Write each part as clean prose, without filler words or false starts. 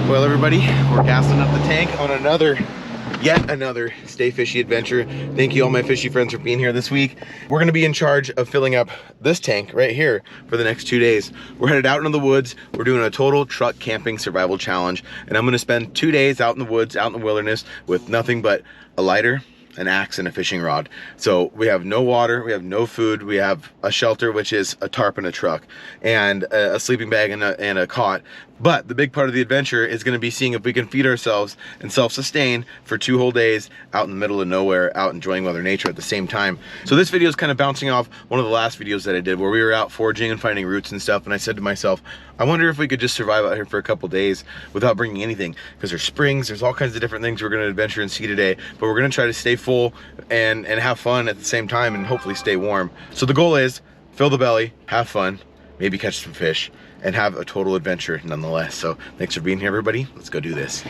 Well, everybody, we're casting up the tank on yet another Stay Fishy adventure. Thank you all my fishy friends for being here this week. We're gonna be in charge of filling up this tank right here for the next 2 days. We're headed out into the woods. We're doing a total truck camping survival challenge. And I'm gonna spend 2 days out in the woods, out in the wilderness with nothing but a lighter, an axe, and a fishing rod. So we have no water, we have no food, we have a shelter, which is a tarp and a truck, and a sleeping bag and a cot. But the big part of the adventure is gonna be seeing if we can feed ourselves and self-sustain for 2 whole days out in the middle of nowhere, out enjoying Mother Nature at the same time. So this video is kind of bouncing off one of the last videos that I did where we were out foraging and finding roots and stuff, and I said to myself, I wonder if we could just survive out here for a couple days without bringing anything, because there's springs, there's all kinds of different things we're gonna adventure and see today, but we're gonna try to stay full and have fun at the same time and hopefully stay warm. So the goal is fill the belly, have fun, maybe catch some fish, and have a total adventure nonetheless. So thanks for being here, everybody. Let's go do this.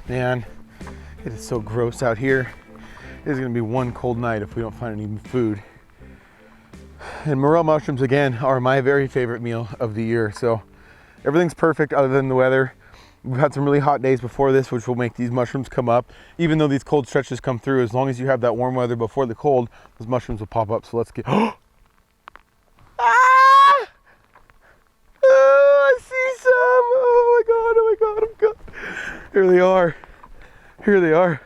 Man, it is so gross out here. It is gonna be one cold night if we don't find any food. And morel mushrooms, again, are my very favorite meal of the year. So everything's perfect other than the weather. We've had some really hot days before this, which will make these mushrooms come up. Even though these cold stretches come through, as long as you have that warm weather before the cold, those mushrooms will pop up. So let's get, ah! Oh, I see some, oh my God, I'm good. Here they are. Here they are.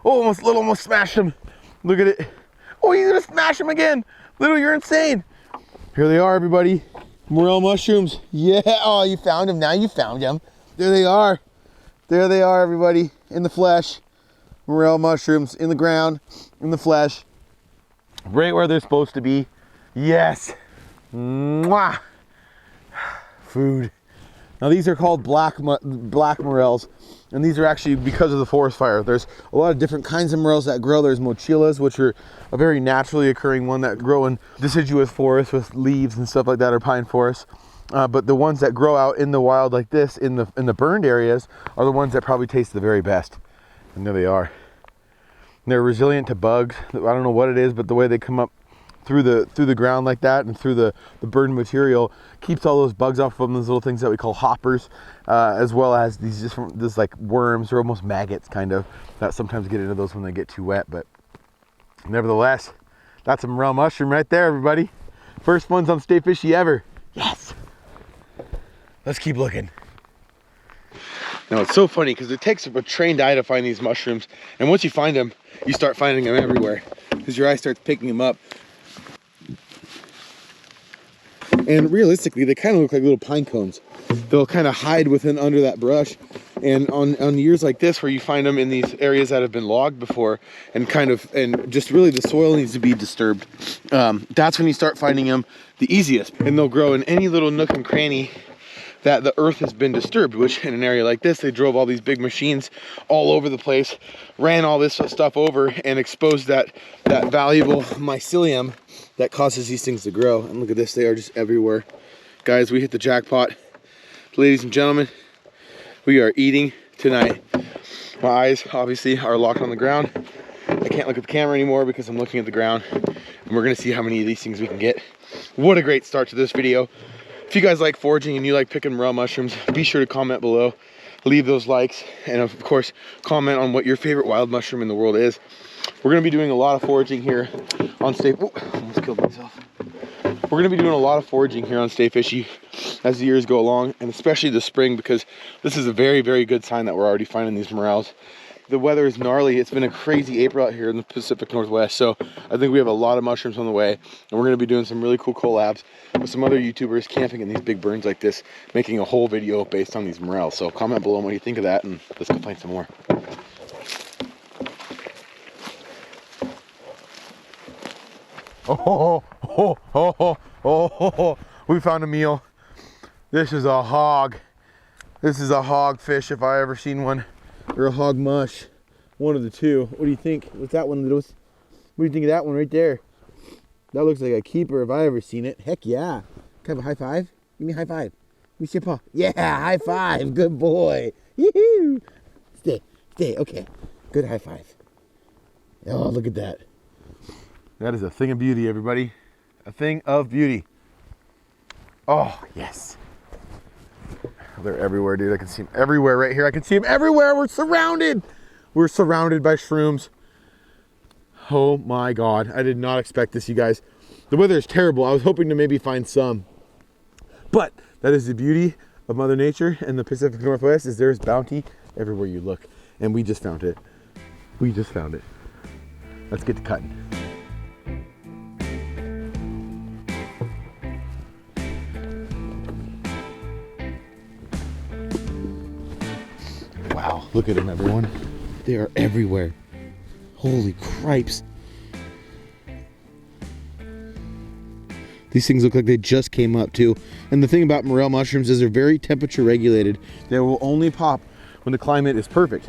Oh, almost smashed him. Look at it. Oh, he's gonna smash him again. Little, you're insane. Here they are, everybody. Morel mushrooms. Yeah, oh, you found them. Now you found them. There they are. There they are, everybody. In the flesh. Morel mushrooms in the ground, in the flesh. Right where they're supposed to be. Yes. Mwah. Food. Now these are called black morels, and these are actually because of the forest fire. There's a lot of different kinds of morels that grow. There's mochillas, which are a very naturally occurring one that grow in deciduous forests with leaves and stuff like that, or pine forests. But the ones that grow out in the wild like this, in the burned areas, are the ones that probably taste the very best. And there they are. And they're resilient to bugs. I don't know what it is, but the way they come up through the ground like that and through the burned material keeps all those bugs off of them, those little things that we call hoppers, as well as these like worms or almost maggots kind of that sometimes get into those when they get too wet. But nevertheless, that's a morel mushroom right there, everybody. First ones on Stay Fishy ever. Yes. Let's keep looking. Now it's so funny because it takes a trained eye to find these mushrooms, and once you find them, you start finding them everywhere because your eye starts picking them up. And realistically, they kind of look like little pine cones. They'll kind of hide under that brush. And on years like this, where you find them in these areas that have been logged before, and just really the soil needs to be disturbed, that's when you start finding them the easiest. And they'll grow in any little nook and cranny that the earth has been disturbed, which in an area like this, they drove all these big machines all over the place, ran all this stuff over, and exposed that valuable mycelium that causes these things to grow. And look at this, they are just everywhere. Guys, we hit the jackpot. Ladies and gentlemen, we are eating tonight. My eyes obviously are locked on the ground. I can't look at the camera anymore because I'm looking at the ground, and we're gonna see how many of these things we can get. What a great start to this video. If you guys like foraging and you like picking morel mushrooms, be sure to comment below, leave those likes, and of course, comment on what your favorite wild mushroom in the world is. We're gonna be doing a lot of foraging here on Stay, almost killed myself. We're gonna be doing a lot of foraging here on Stay Fishy as the years go along, and especially the spring, because this is a very, very good sign that we're already finding these morels. The weather is gnarly. It's been a crazy April out here in the Pacific Northwest, so I think we have a lot of mushrooms on the way, and we're gonna be doing some really cool collabs with some other YouTubers camping in these big burns like this, making a whole video based on these morels. So comment below what you think of that, and let's go find some more. Oh, Oh, oh, oh, oh, oh, oh. We found a meal. This is a hog. This is a hog fish if I ever seen one. Or a hog mush. One of the two. What do you think? What's that one? What do you think of that one right there? That looks like a keeper if I ever seen it. Heck yeah. Can I have a high five? Give me a high five. Let me see your paw. Yeah, high five. Good boy. Yoo-hoo. Stay. Stay. Okay. Good high five. Oh, look at that. That is a thing of beauty, everybody. A thing of beauty. Oh, yes. They're everywhere, dude. I can see them everywhere right here. I can see them everywhere. We're surrounded. We're surrounded by shrooms. Oh my God. I did not expect this, you guys. The weather is terrible. I was hoping to maybe find some. But that is the beauty of Mother Nature and the Pacific Northwest, is there's bounty everywhere you look. And we just found it. We just found it. Let's get to cutting. Wow, look at them, everyone. They are everywhere. Holy cripes. These things look like they just came up too. And the thing about morel mushrooms is they're very temperature regulated. They will only pop when the climate is perfect.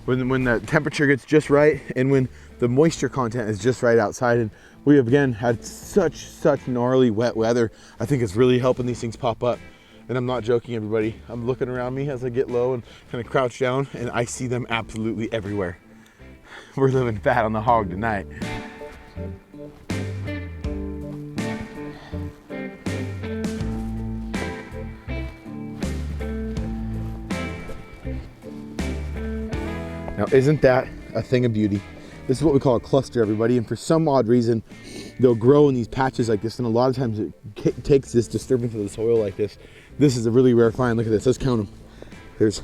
When the temperature gets just right and when the moisture content is just right outside. And we have again had such gnarly wet weather. I think it's really helping these things pop up. And I'm not joking, everybody. I'm looking around me as I get low and kind of crouch down, and I see them absolutely everywhere. We're living fat on the hog tonight. Now, isn't that a thing of beauty? This is what we call a cluster, everybody. And for some odd reason, they'll grow in these patches like this. And a lot of times it takes this disturbance of the soil like this. This is a really rare find. Look at this. Let's count them. There's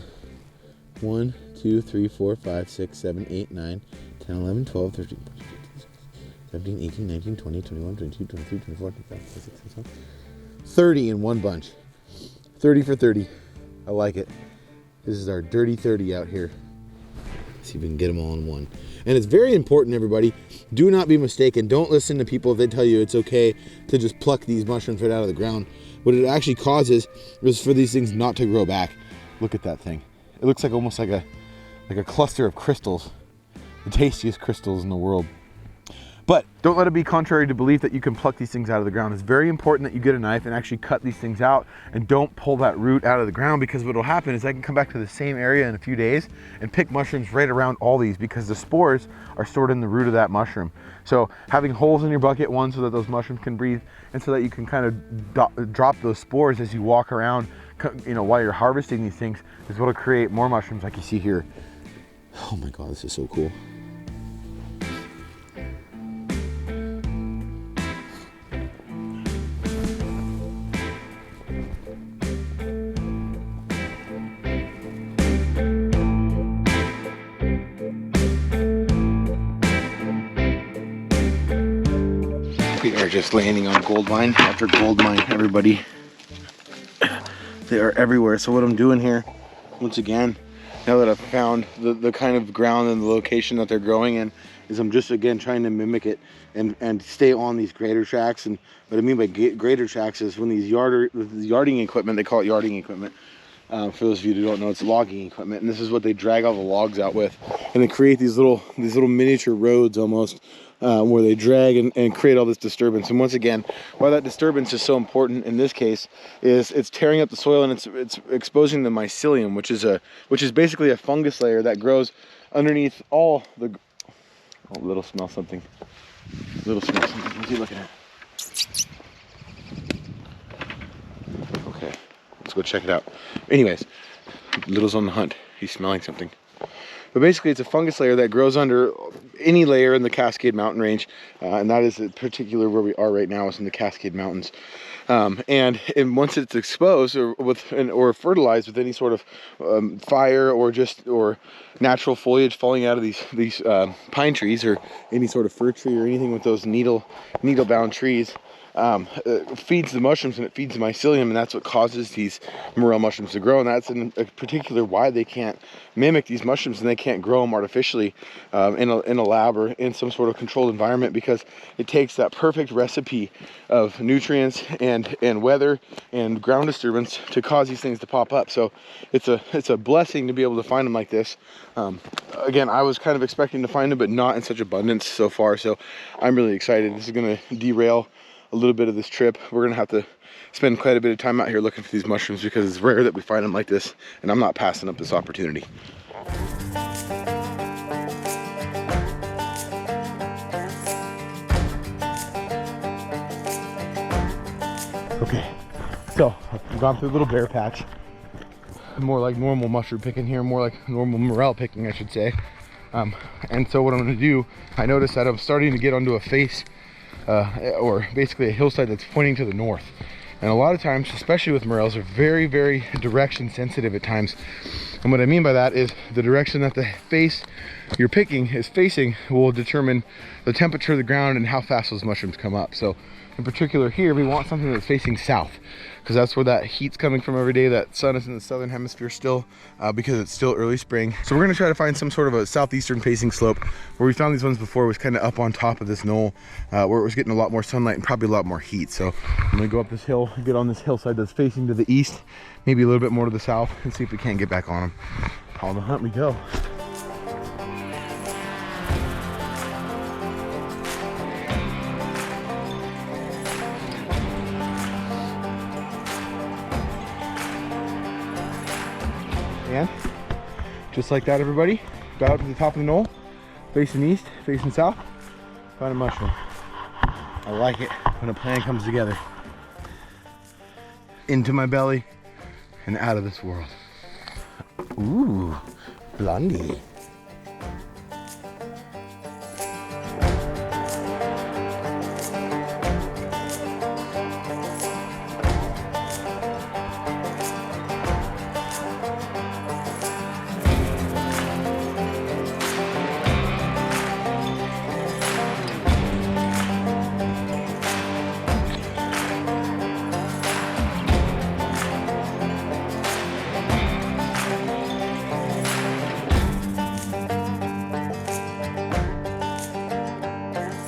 1, 2, 3, 4, 5, 6, 7, 8, 9, 10, 11, 12, 13, 14, 15, 17, 18, 19, 20, 21, 22, 23, 24, 25, 26, 27, 30 in one bunch. 30 for 30. I like it. This is our dirty 30 out here. Let's see if we can get them all in one. And it's very important, everybody. Do not be mistaken. Don't listen to people if they tell you it's okay to just pluck these mushrooms right out of the ground. What it actually causes is for these things not to grow back. Look at that thing. It looks like almost like a cluster of crystals. The tastiest crystals in the world. But don't let it be contrary to belief that you can pluck these things out of the ground. It's very important that you get a knife and actually cut these things out and don't pull that root out of the ground, because what will happen is I can come back to the same area in a few days and pick mushrooms right around all these, because the spores are stored in the root of that mushroom. So having holes in your bucket, one, so that those mushrooms can breathe, and so that you can kind of drop those spores as you walk around, you know, while you're harvesting these things, is what will create more mushrooms like you see here. Oh my God, this is so cool. We are just landing on gold mine after gold mine, everybody. They are everywhere. So what I'm doing here, once again, now that I've found the kind of ground and the location that they're growing in, is I'm just again trying to mimic it and stay on these grader tracks. And what I mean by grader tracks is when these yarding equipment, they call it yarding equipment. For those of you who don't know, it's logging equipment, and this is what they drag all the logs out with, and they create these little miniature roads almost, where they drag and create all this disturbance. And once again, why that disturbance is so important in this case is it's tearing up the soil, and it's exposing the mycelium, which is basically a fungus layer that grows underneath all the. Oh, little smell something. What's he looking at? Okay. Let's go check it out. Anyways, Little's on the hunt. He's smelling something. But basically, it's a fungus layer that grows under any layer in the Cascade Mountain range, and that is in particular where we are right now, is in the Cascade Mountains. And once it's exposed or fertilized with any sort of fire or natural foliage falling out of these pine trees or any sort of fir tree or anything with those needle-bound trees, feeds the mushrooms and it feeds the mycelium, and that's what causes these morel mushrooms to grow. And that's in particular why they can't mimic these mushrooms and they can't grow them artificially in a lab or in some sort of controlled environment, because it takes that perfect recipe of nutrients and weather and ground disturbance to cause these things to pop up. So it's a blessing to be able to find them like this. Again, I was kind of expecting to find them, but not in such abundance so far. So I'm really excited. This is going to derail a little bit of this trip. We're gonna have to spend quite a bit of time out here looking for these mushrooms, because it's rare that we find them like this, and I'm not passing up this opportunity. Okay, so I've gone through a little bare patch, more like normal mushroom picking here, more like normal morel picking, I should say. And so what I'm gonna do, I noticed that I'm starting to get onto a face or basically a hillside that's pointing to the north. And a lot of times, especially with morels, are very, very direction sensitive at times. And what I mean by that is the direction that the face you're picking is facing will determine the temperature of the ground and how fast those mushrooms come up. So in particular here, we want something that's facing south, because that's where that heat's coming from every day. That sun is in the southern hemisphere still, because it's still early spring. So we're gonna try to find some sort of a southeastern facing slope. Where we found these ones before was kind of up on top of this knoll, where it was getting a lot more sunlight and probably a lot more heat. So I'm gonna go up this hill, get on this hillside that's facing to the east, maybe a little bit more to the south, and see if we can't get back on them. On the hunt we go. And just like that, everybody, got up to the top of the knoll, facing east, facing south, found a mushroom. I like it when a plan comes together. Into my belly and out of this world. Ooh, blondie.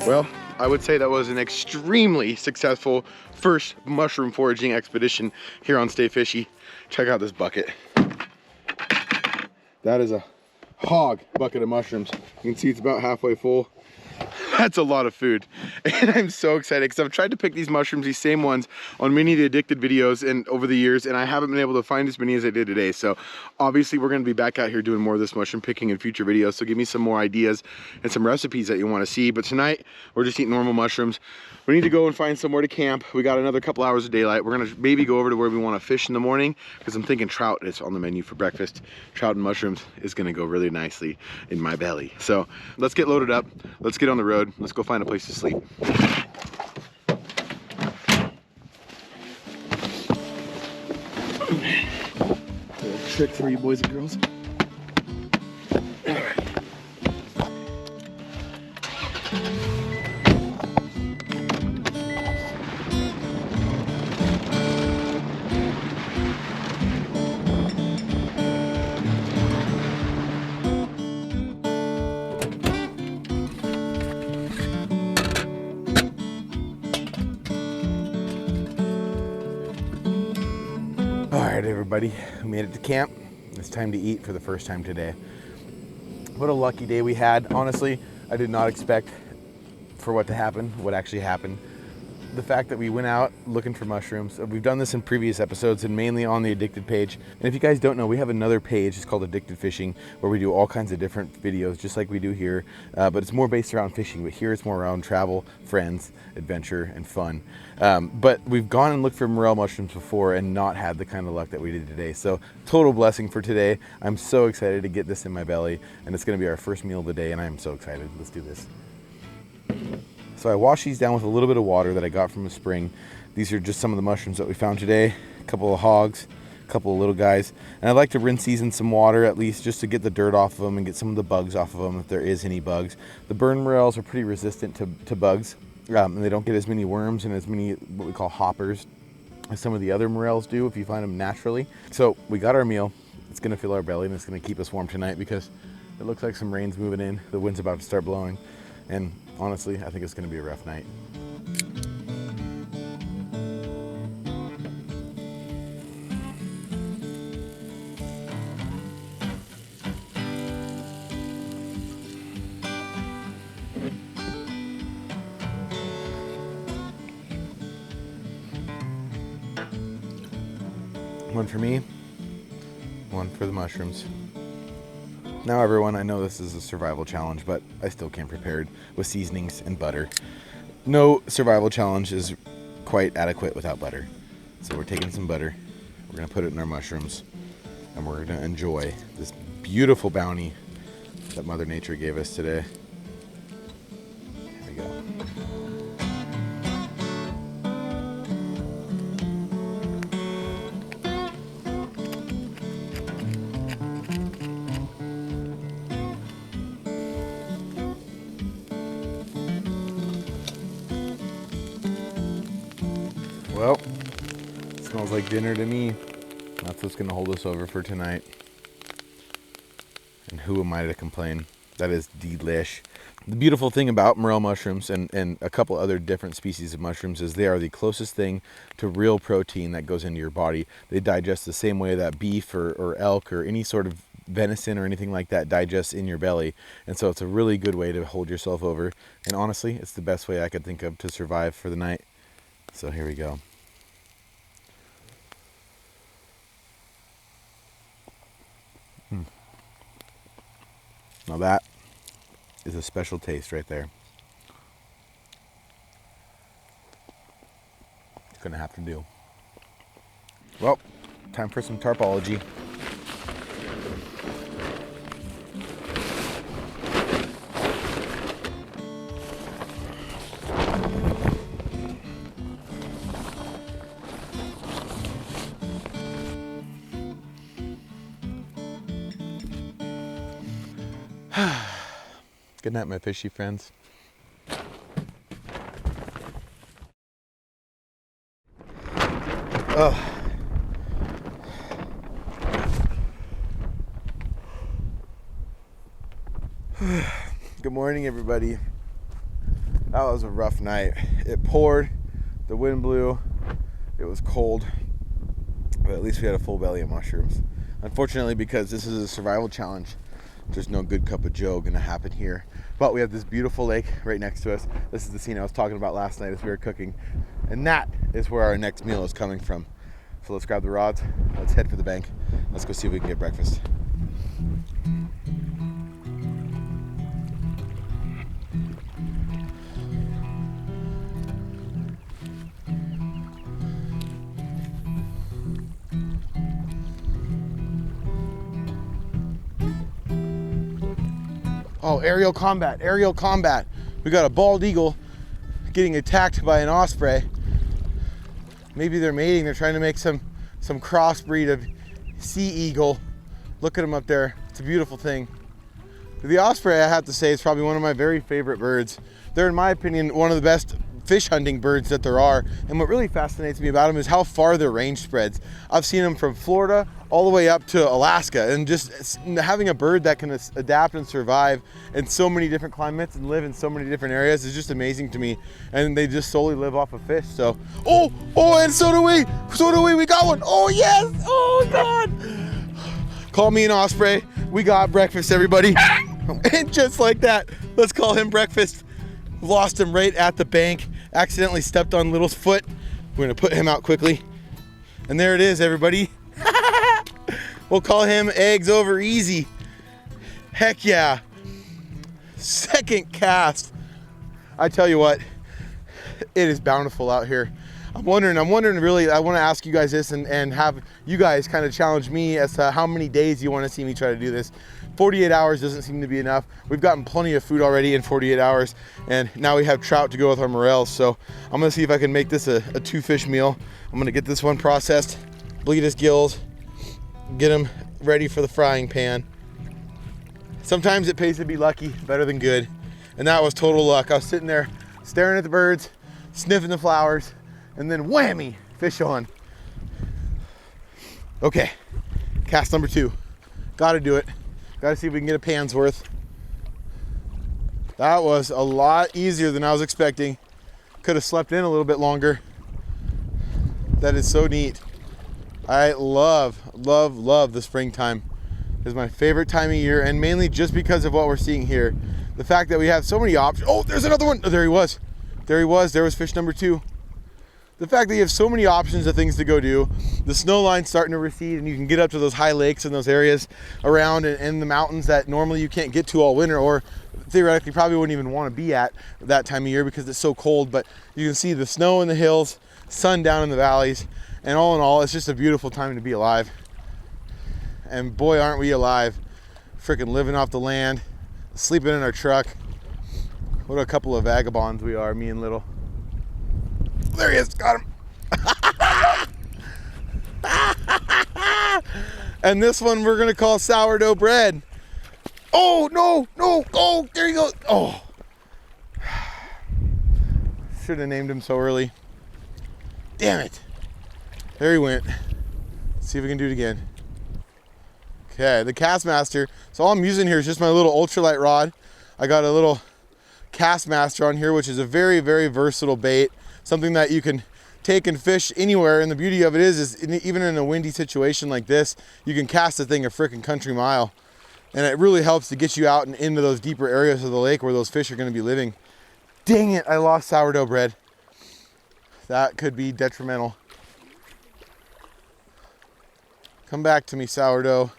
Well, I would say that was an extremely successful first mushroom foraging expedition here on Stay Fishy. Check out this bucket. That is a hog bucket of mushrooms. You can see it's about halfway full. That's a lot of food, and I'm so excited because I've tried to pick these mushrooms, these same ones, on many of the addicted videos and over the years, and I haven't been able to find as many as I did today. So obviously we're going to be back out here doing more of this mushroom picking in future videos, so give me some more ideas and some recipes that you want to see. But tonight we're just eating normal mushrooms. We need to go and find somewhere to camp. We got another couple hours of daylight. We're going to maybe go over to where we want to fish in the morning, because I'm thinking trout is on the menu for breakfast. Trout and mushrooms is going to go really nicely in my belly. So let's get loaded up. Let's get on the road. Let's go find a place to sleep. Trick for you boys and girls. All right. Alright everybody, we made it to camp. It's time to eat for the first time today. What a lucky day we had. Honestly, I did not expect for what to happen, what actually happened. The fact that we went out looking for mushrooms. We've done this in previous episodes and mainly on the Addicted page. And if you guys don't know, we have another page, it's called Addicted Fishing, where we do all kinds of different videos, just like we do here. But it's more based around fishing, but here it's more around travel, friends, adventure, and fun. But we've gone and looked for morel mushrooms before and not had the kind of luck that we did today. So total blessing for today. I'm so excited to get this in my belly, and it's gonna be our first meal of the day, and I'm so excited. Let's do this. So I washed these down with a little bit of water that I got from a spring. These are just some of the mushrooms that we found today. A couple of hogs, a couple of little guys. And I like to rinse these in some water at least, just to get the dirt off of them and get some of the bugs off of them if there is any bugs. The burn morels are pretty resistant to bugs. And they don't get as many worms and as many what we call hoppers as some of the other morels do if you find them naturally. So we got our meal. It's gonna fill our belly and it's gonna keep us warm tonight because it looks like some rain's moving in. The wind's about to start blowing. And honestly, I think it's gonna be a rough night. One for me, one for the mushrooms. Now everyone, I know this is a survival challenge, but I still came prepared with seasonings and butter. No survival challenge is quite adequate without butter. So we're taking some butter, we're gonna put it in our mushrooms, and we're gonna enjoy this beautiful bounty that Mother Nature gave us today. Here we go. Well, it smells like dinner to me. That's what's gonna hold us over for tonight. And who am I to complain? That is delish. The beautiful thing about morel mushrooms and a couple other different species of mushrooms is they are the closest thing to real protein that goes into your body. They digest the same way that beef or elk or any sort of venison or anything like that digests in your belly. And so it's a really good way to hold yourself over. And honestly, it's the best way I could think of to survive for the night. So here we go. Now that is a special taste right there. It's gonna have to do. Well, time for some tarpology. Good night, my fishy friends. Oh. Good morning, everybody. That was a rough night. It poured, the wind blew, it was cold, but at least we had a full belly of mushrooms. Unfortunately, because this is a survival challenge, there's no good cup of joe gonna happen here. But we have this beautiful lake right next to us. This is the scene I was talking about last night as we were cooking. And that is where our next meal is coming from. So let's grab the rods, let's head for the bank. Let's go see if we can get breakfast. Oh, aerial combat, aerial combat. We got a bald eagle getting attacked by an osprey. Maybe they're mating, they're trying to make some crossbreed of sea eagle. Look at them up there, it's a beautiful thing. The osprey, I have to say, is probably one of my very favorite birds. They're, in my opinion, one of the best fish hunting birds that there are. And what really fascinates me about them is how far their range spreads. I've seen them from Florida all the way up to Alaska, and just having a bird that can adapt and survive in so many different climates and live in so many different areas is just amazing to me. And they just solely live off of fish. So, oh, and so do we, we got one. Oh yes, oh God. Call me an osprey. We got breakfast, everybody. And just like that, let's call him breakfast. Lost him right at the bank. Accidentally stepped on Little's foot. We're gonna put him out quickly. And there it is, everybody. We'll call him eggs over easy. Heck yeah. Second cast. I tell you what, it is bountiful out here. I'm wondering really, I want to ask you guys this and have you guys kind of challenge me as to how many days you want to see me try to do this. 48 hours doesn't seem to be enough. We've gotten plenty of food already in 48 hours, and now we have trout to go with our morels. So I'm gonna see if I can make this a 2-fish meal. I'm gonna get this one processed, bleed his gills, get him ready for the frying pan. Sometimes it pays to be lucky, better than good. And that was total luck. I was sitting there staring at the birds, sniffing the flowers, and then whammy, fish on. Okay, cast number 2. Gotta do it. Gotta see if we can get a pan's worth. That was a lot easier than I was expecting. Could have slept in a little bit longer. That is so neat. I love the springtime. It's my favorite time of year, and mainly just because of what we're seeing here. The fact that we have so many options. Oh, there's another one. Oh, there he was. There was fish number 2. The fact that you have so many options of things to go do. The snow line's starting to recede, and you can get up to those high lakes and those areas around in the mountains that normally you can't get to all winter, or theoretically probably wouldn't even want to be at that time of year because it's so cold. But you can see the snow in the hills, sun down in the valleys, and all in all, it's just a beautiful time to be alive. And boy, aren't we alive. Freaking living off the land, sleeping in our truck. What a couple of vagabonds we are, me and Little. There he is, got him. And this one we're gonna call sourdough bread. Oh, no, oh, there he goes. Oh. Should have named him so early. Damn it. There he went. Let's see if we can do it again. Okay, the Castmaster. So all I'm using here is just my little ultralight rod. I got a little Castmaster on here, which is a very, very versatile bait. Something that you can take and fish anywhere. And the beauty of it is even in a windy situation like this, you can cast the thing a freaking country mile. And it really helps to get you out and into those deeper areas of the lake where those fish are going to be living. Dang it, I lost sourdough bread. That could be detrimental. Come back to me, sourdough.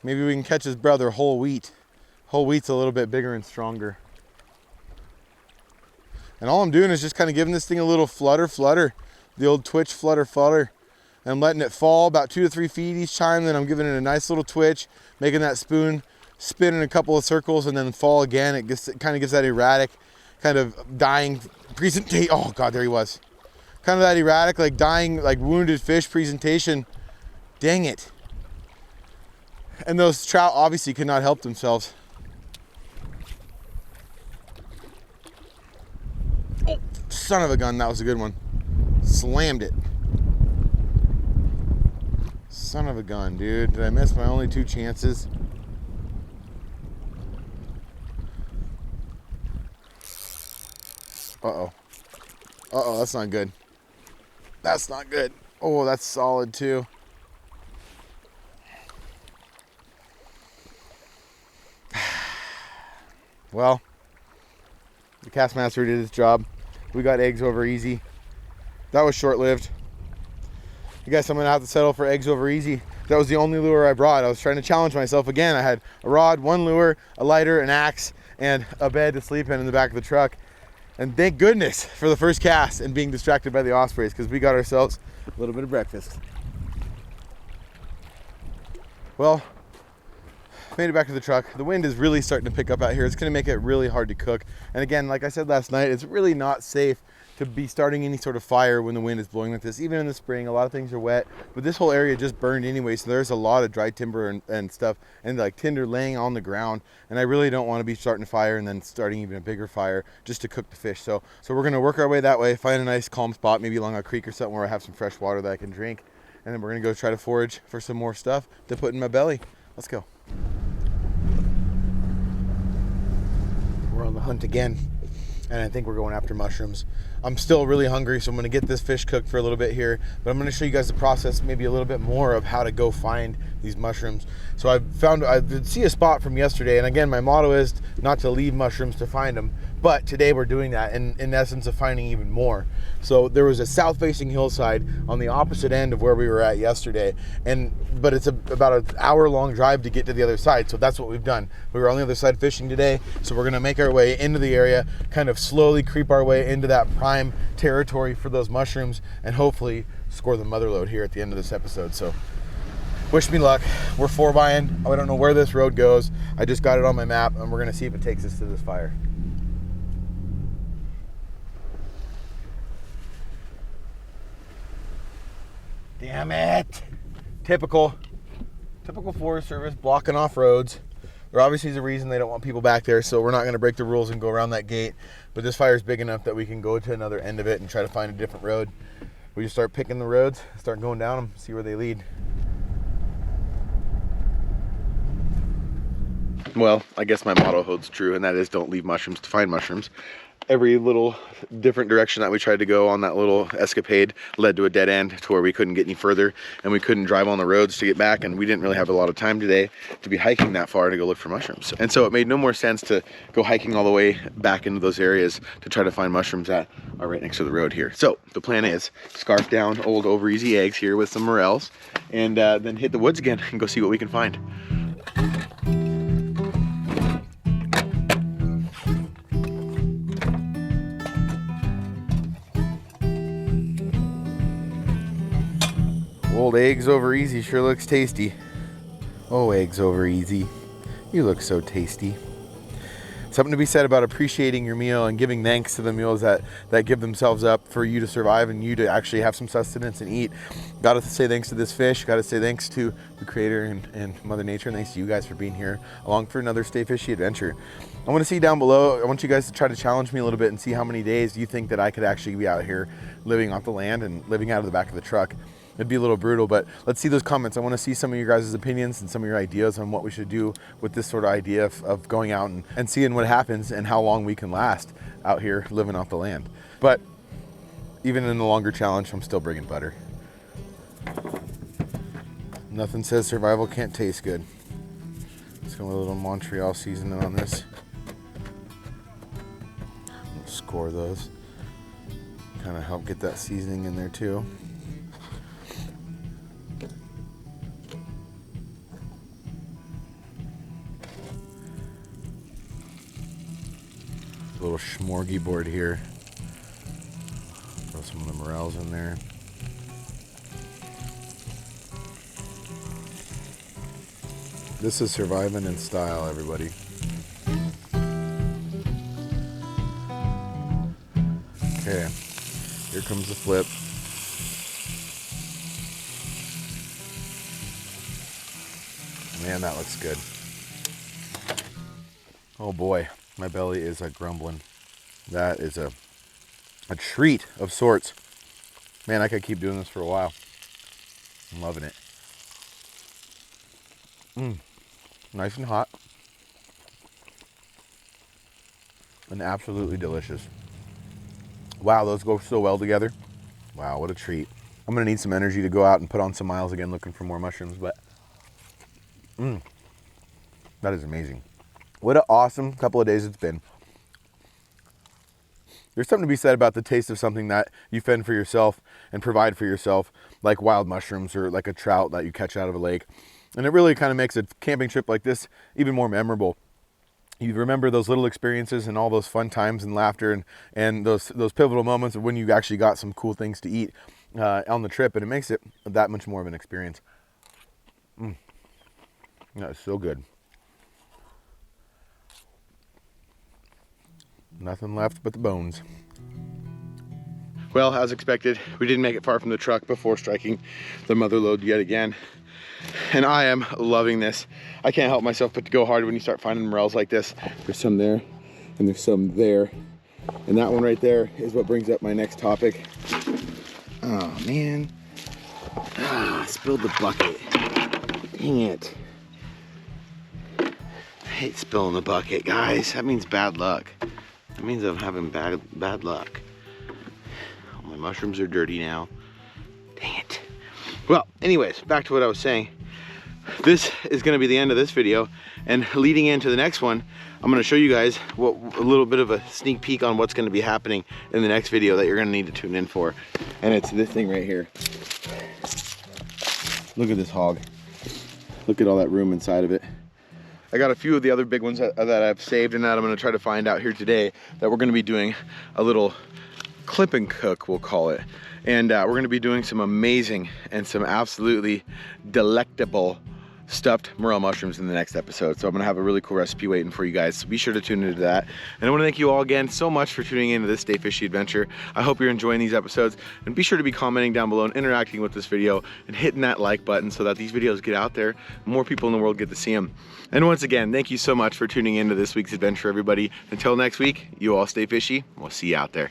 Maybe we can catch his brother, whole wheat. Whole wheat's a little bit bigger and stronger. And all I'm doing is just kind of giving this thing a little flutter. The old twitch, flutter. And I'm letting it fall about 2 to 3 feet each time. Then I'm giving it a nice little twitch, making that spoon spin in a couple of circles and then fall again. It kind of gives that erratic, kind of dying presentation. Oh God, there he was. Kind of that erratic, like dying, like wounded fish presentation. Dang it. And those trout obviously could not help themselves. Oh, son of a gun, that was a good one. Slammed it. Son of a gun, dude. Did I miss my only 2 chances? Uh-oh. Uh-oh, that's not good. That's not good. Oh, that's solid too. Well, the Castmaster did his job. We got eggs over easy. That was short-lived. I guess I'm gonna have to settle for eggs over easy. That was the only lure I brought. I was trying to challenge myself again. I had a rod, 1 lure, a lighter, an axe, and a bed to sleep in the back of the truck. And thank goodness for the first cast and being distracted by the ospreys, because we got ourselves a little bit of breakfast. Well, made it back to the truck. The wind is really starting to pick up out here. It's going to make it really hard to cook. And again, like I said last night, it's really not safe to be starting any sort of fire when the wind is blowing like this. Even in the spring, a lot of things are wet, but this whole area just burned anyway, so there's a lot of dry timber and stuff, and like tinder laying on the ground. And I really don't want to be starting a fire and then starting even a bigger fire just to cook the fish. So we're going to work our way that way, find a nice calm spot, maybe along a creek or something where I have some fresh water that I can drink. And then we're going to go try to forage for some more stuff to put in my belly. Let's go. We're on the hunt again, and I think we're going after mushrooms. I'm still really hungry, so I'm going to get this fish cooked for a little bit here, but I'm going to show you guys the process, maybe a little bit more of how to go find these mushrooms. So I did see a spot from yesterday, and again, my motto is not to leave mushrooms to find them, but today we're doing that in essence of finding even more. So there was a south-facing hillside on the opposite end of where we were at yesterday, but it's about an hour-long drive to get to the other side, so that's what we've done. We were on the other side fishing today, so we're going to make our way into the area, kind of slowly creep our way into that prime territory for those mushrooms, and hopefully score the mother lode here at the end of this episode. So wish me luck. We're 4-bying. I don't know where this road goes. I just got it on my map, and we're going to see if it takes us to this fire. Damn it. Typical Forest Service blocking off roads. There obviously is a reason they don't want people back there, so we're not gonna break the rules and go around that gate. But this fire is big enough that we can go to another end of it and try to find a different road. We just start picking the roads, start going down them, see where they lead. Well, I guess my motto holds true, and that is don't leave mushrooms to find mushrooms. Every little different direction that we tried to go on that little escapade led to a dead end to where we couldn't get any further, and we couldn't drive on the roads to get back, and we didn't really have a lot of time today to be hiking that far to go look for mushrooms. And so it made no more sense to go hiking all the way back into those areas to try to find mushrooms that are right next to the road here. So the plan is scarf down old over easy eggs here with some morels, and then hit the woods again and go see what we can find. Old eggs over easy sure looks tasty. Oh, eggs over easy. You look so tasty. Something to be said about appreciating your meal and giving thanks to the meals that give themselves up for you to survive and you to actually have some sustenance and eat. Gotta say thanks to this fish. Gotta say thanks to the creator and Mother Nature. And thanks to you guys for being here along for another Stay Fishy adventure. I want to see down below, I want you guys to try to challenge me a little bit and see how many days you think that I could actually be out here living off the land and living out of the back of the truck. It'd be a little brutal, but let's see those comments. I want to see some of your guys' opinions and some of your ideas on what we should do with this sort of idea of going out and seeing what happens and how long we can last out here living off the land. But even in the longer challenge, I'm still bringing butter. Nothing says survival can't taste good. Let's go with a little Montreal seasoning on this. Score those. Kind of help get that seasoning in there too. Little smorgy board here. Throw some of the morels in there. This is surviving in style, everybody. Okay, here comes the flip. Man, that looks good. Oh boy. My belly is grumbling. That is a treat of sorts. Man, I could keep doing this for a while. I'm loving it. Nice and hot. And absolutely delicious. Wow, those go so well together. Wow, what a treat. I'm gonna need some energy to go out and put on some miles again looking for more mushrooms, but that is amazing. What an awesome couple of days it's been. There's something to be said about the taste of something that you fend for yourself and provide for yourself, like wild mushrooms or like a trout that you catch out of a lake. And it really kind of makes a camping trip like this even more memorable. You remember those little experiences and all those fun times and laughter and those pivotal moments of when you actually got some cool things to eat on the trip, and it makes it that much more of an experience. That is so good. Nothing left but the bones. Well, as expected, we didn't make it far from the truck before striking the mother lode yet again. And I am loving this. I can't help myself but to go hard when you start finding morels like this. There's some there, and there's some there. And that one right there is what brings up my next topic. Oh, man. I spilled the bucket. Dang it. I hate spilling the bucket, guys. That means bad luck. That means I'm having bad luck. Oh, my mushrooms are dirty now. Dang it. Well, anyways, back to what I was saying. This is going to be the end of this video, and leading into the next one, I'm going to show you guys a little bit of a sneak peek on what's going to be happening in the next video that you're going to need to tune in for. And it's this thing right here. Look at this hog. Look at all that room inside of it. I got a few of the other big ones that I've saved and that I'm going to try to find out here today that we're going to be doing a little clip and cook, we'll call it. And we're going to be doing some amazing and some absolutely delectable stuffed morel mushrooms in the next episode. So I'm gonna have a really cool recipe waiting for you guys. So be sure to tune into that. And I wanna thank you all again so much for tuning into this Stay Fishy adventure. I hope you're enjoying these episodes, and be sure to be commenting down below and interacting with this video and hitting that like button so that these videos get out there, more people in the world get to see them. And once again, thank you so much for tuning into this week's adventure, everybody. Until next week, you all stay fishy. We'll see you out there.